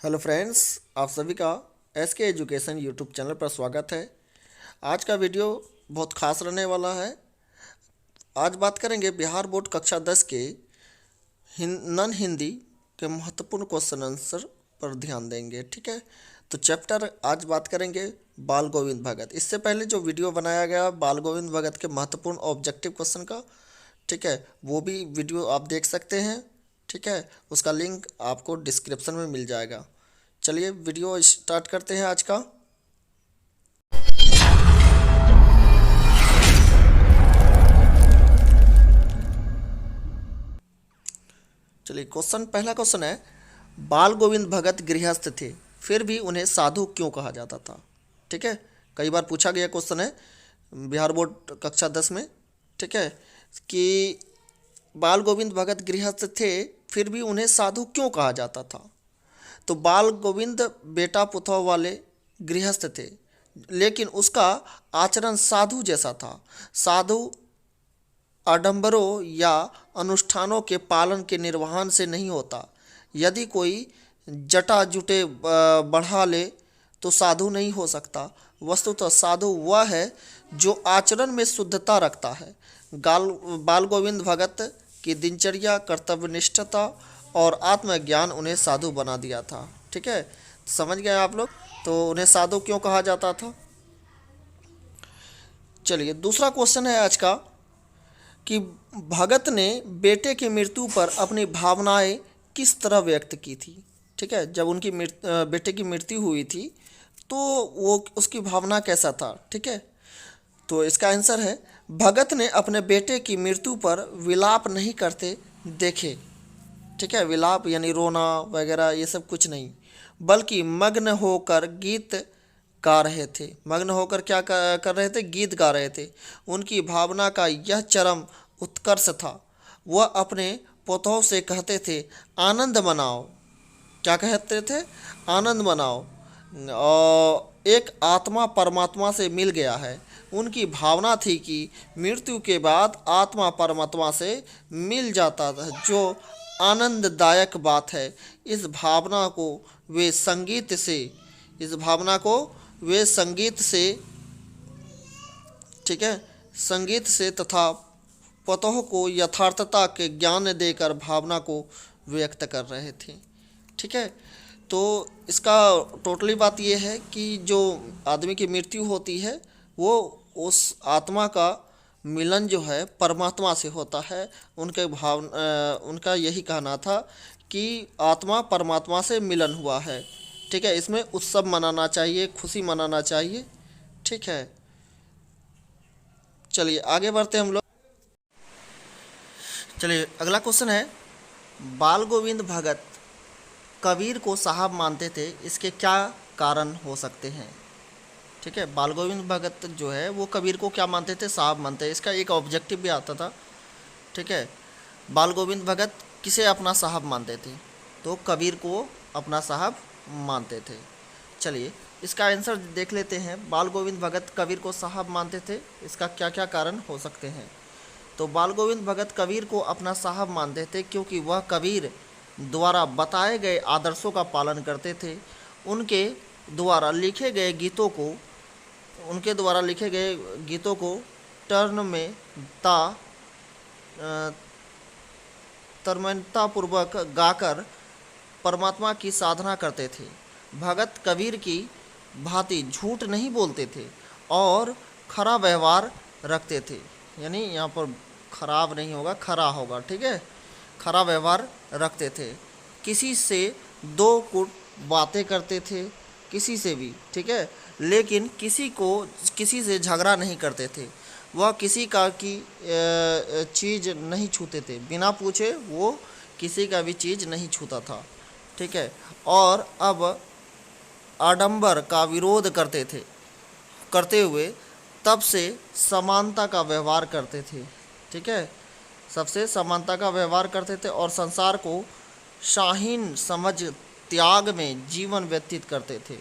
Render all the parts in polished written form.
Hello friends, आप सभी का एस के एजुकेशन यूट्यूब चैनल पर स्वागत है। आज का वीडियो बहुत खास रहने वाला है। आज बात करेंगे बिहार बोर्ड कक्षा 10 के नॉन हिंदी के महत्वपूर्ण क्वेश्चन आंसर पर ध्यान देंगे। ठीक है, तो चैप्टर आज बात करेंगे बाल गोविंद भगत। इससे पहले जो वीडियो बनाया गया बाल गोविंद भगत के महत्वपूर्ण ऑब्जेक्टिव क्वेश्चन का, ठीक है, वो भी वीडियो आप देख सकते हैं। ठीक है, उसका लिंक आपको डिस्क्रिप्शन में मिल जाएगा। चलिए वीडियो स्टार्ट करते हैं आज का। चलिए पहला क्वेश्चन है, बाल गोविंद भगत गृहस्थ थे फिर भी उन्हें साधु क्यों कहा जाता था। ठीक है, कई बार पूछा गया क्वेश्चन है बिहार बोर्ड कक्षा 10 में। ठीक है, कि बाल गोविंद भगत गृहस्थ थे फिर भी उन्हें साधु क्यों कहा जाता था। तो बाल गोविंद बेटा पुतौह वाले गृहस्थ थे, लेकिन उसका आचरण साधु जैसा था। साधु आडंबरों या अनुष्ठानों के पालन के निर्वहन से नहीं होता। यदि कोई जटा जुटे बढ़ा ले तो साधु नहीं हो सकता। वस्तुतः साधु वह है जो आचरण में शुद्धता रखता है। बाल गोविंद भगत की दिनचर्या, कर्तव्यनिष्ठता और आत्मज्ञान उन्हें साधु बना दिया था। ठीक है, समझ गए आप लोग। तो उन्हें साधु क्यों कहा जाता था। चलिए दूसरा क्वेश्चन है आज का, कि भगत ने बेटे की मृत्यु पर अपनी भावनाएं किस तरह व्यक्त की थी। ठीक है, जब उनकी बेटे की मृत्यु हुई थी तो वो उसकी भावना कैसा था। ठीक है, तो इसका आंसर है, भगत ने अपने बेटे की मृत्यु पर विलाप नहीं करते देखे। ठीक है, विलाप यानी रोना वगैरह ये सब कुछ नहीं, बल्कि मग्न होकर गीत गा रहे थे। मग्न होकर क्या कर रहे थे, गीत गा रहे थे। उनकी भावना का यह चरम उत्कर्ष था। वह अपने पुतौह से कहते थे, आनंद मनाओ। क्या कहते थे, आनंद मनाओ। और एक आत्मा परमात्मा से मिल गया है। उनकी भावना थी कि मृत्यु के बाद आत्मा परमात्मा से मिल जाता है, जो आनंददायक बात है। इस भावना को वे संगीत से ठीक है, संगीत से तथा पुतौह को यथार्थता के ज्ञान देकर भावना को व्यक्त कर रहे थे। ठीक है, तो इसका टोटली बात यह है कि जो आदमी की मृत्यु होती है वो उस आत्मा का मिलन जो है परमात्मा से होता है। उनका यही कहना था कि आत्मा परमात्मा से मिलन हुआ है। ठीक है, इसमें उत्सव मनाना चाहिए, खुशी मनाना चाहिए। ठीक है, चलिए आगे बढ़ते हैं हम लोग। चलिए अगला क्वेश्चन है, बाल गोविंद भगत कबीर को साहब मानते थे, इसके क्या कारण हो सकते हैं। ठीक है, बाल गोविंद भगत जो है वो कबीर को क्या मानते थे, साहब मानते हैं। इसका एक ऑब्जेक्टिव भी आता था। ठीक है, बाल गोविंद भगत किसे अपना साहब मानते थे, तो कबीर को अपना साहब मानते थे। चलिए इसका आंसर देख लेते हैं। बाल गोविंद भगत कबीर को साहब मानते थे, इसका क्या क्या कारण हो सकते हैं। तो बाल गोविंद भगत कबीर को अपना साहब मानते थे क्योंकि वह कबीर द्वारा बताए गए आदर्शों का पालन करते थे। उनके द्वारा लिखे गए गीतों को टर्न में तन्मयतापूर्वक गाकर परमात्मा की साधना करते थे। भगत कबीर की भांति झूठ नहीं बोलते थे और खरा व्यवहार रखते थे। यानी यहाँ पर खराब नहीं होगा, खरा होगा। ठीक है, खरा व्यवहार रखते थे। किसी से दो कुट बातें करते थे, किसी से भी। ठीक है, लेकिन किसी से झगड़ा नहीं करते थे। वह किसी का की चीज़ नहीं छूते थे, बिना पूछे वो किसी का भी चीज़ नहीं छूता था। ठीक है, और अब आडंबर का विरोध करते हुए तब से समानता का व्यवहार करते थे। ठीक है, सबसे समानता का व्यवहार करते थे और संसार को शाहीन समझ त्याग में जीवन व्यतीत करते थे।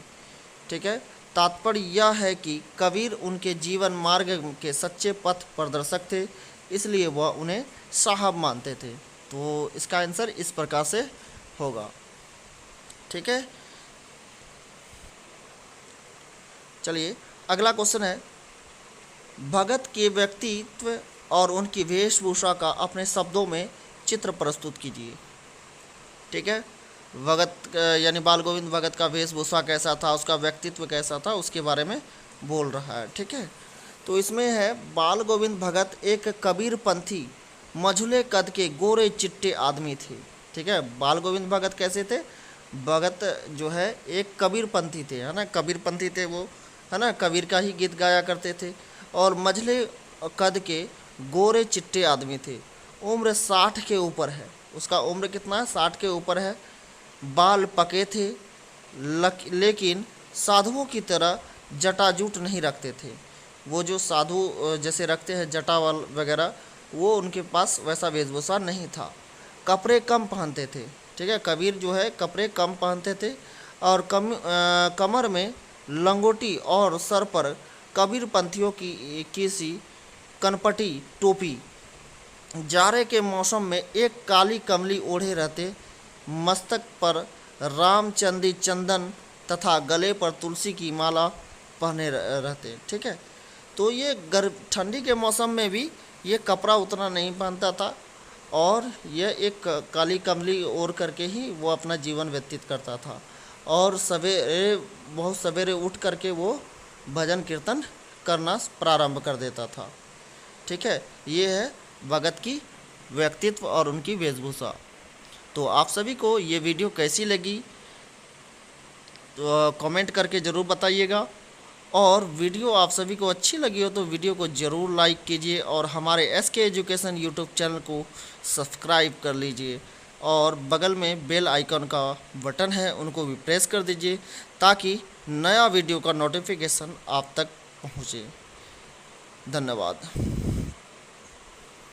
ठीक है, तात्पर्य यह है कि कबीर उनके जीवन मार्ग के सच्चे पथ प्रदर्शक थे, इसलिए वह उन्हें साहब मानते थे। तो इसका आंसर इस प्रकार से होगा। ठीक है, चलिए अगला क्वेश्चन है, भगत के व्यक्तित्व और उनकी वेशभूषा का अपने शब्दों में चित्र प्रस्तुत कीजिए। ठीक है, भगत यानी बाल गोविंद भगत का वेशभूषा कैसा था, उसका व्यक्तित्व कैसा था, उसके बारे में बोल रहा है। ठीक है, तो इसमें है, बाल गोविंद भगत एक कबीरपंथी मझुले कद के गोरे चिट्टे आदमी थे। ठीक है, बाल गोविंद भगत कैसे थे? भगत जो है एक कबीरपंथी थे, है ना, कबीरपंथी थे वो, है ना, कबीर का ही गीत गाया करते थे, और मझले कद के गोरे चिट्टे आदमी थे। उम्र 60 के ऊपर है, उसका उम्र कितना है? 60 के ऊपर है। बाल पके थे, लेकिन साधुओं की तरह जटाजूट नहीं रखते थे। वो जो साधु जैसे रखते हैं जटा वगैरह, वो उनके पास वैसा वेशभूषा नहीं था। कपड़े कम पहनते थे। ठीक है, कबीर जो है कपड़े कम पहनते थे, और कमर में लंगोटी और सर पर कबीर पंथियों की सी कनपटी टोपी। जाड़े के मौसम में एक काली कमली ओढ़े रहते, मस्तक पर रामचंदी चंदन तथा गले पर तुलसी की माला पहने रहते। ठीक है, तो ये ठंडी के मौसम में भी ये कपड़ा उतना नहीं पहनता था, और यह एक काली कमली ओढ़ करके ही वो अपना जीवन व्यतीत करता था, और बहुत सवेरे उठ करके वो भजन कीर्तन करना प्रारंभ कर देता था। ठीक है, ये है भगत की व्यक्तित्व और उनकी वेशभूषा। तो आप सभी को ये वीडियो कैसी लगी तो कमेंट करके ज़रूर बताइएगा, और वीडियो आप सभी को अच्छी लगी हो तो वीडियो को ज़रूर लाइक कीजिए, और हमारे SK एजुकेशन यूट्यूब चैनल को सब्सक्राइब कर लीजिए, और बगल में बेल आइकन का बटन है उनको भी प्रेस कर दीजिए, ताकि नया वीडियो का नोटिफिकेशन आप तक पहुँचे। धन्यवाद।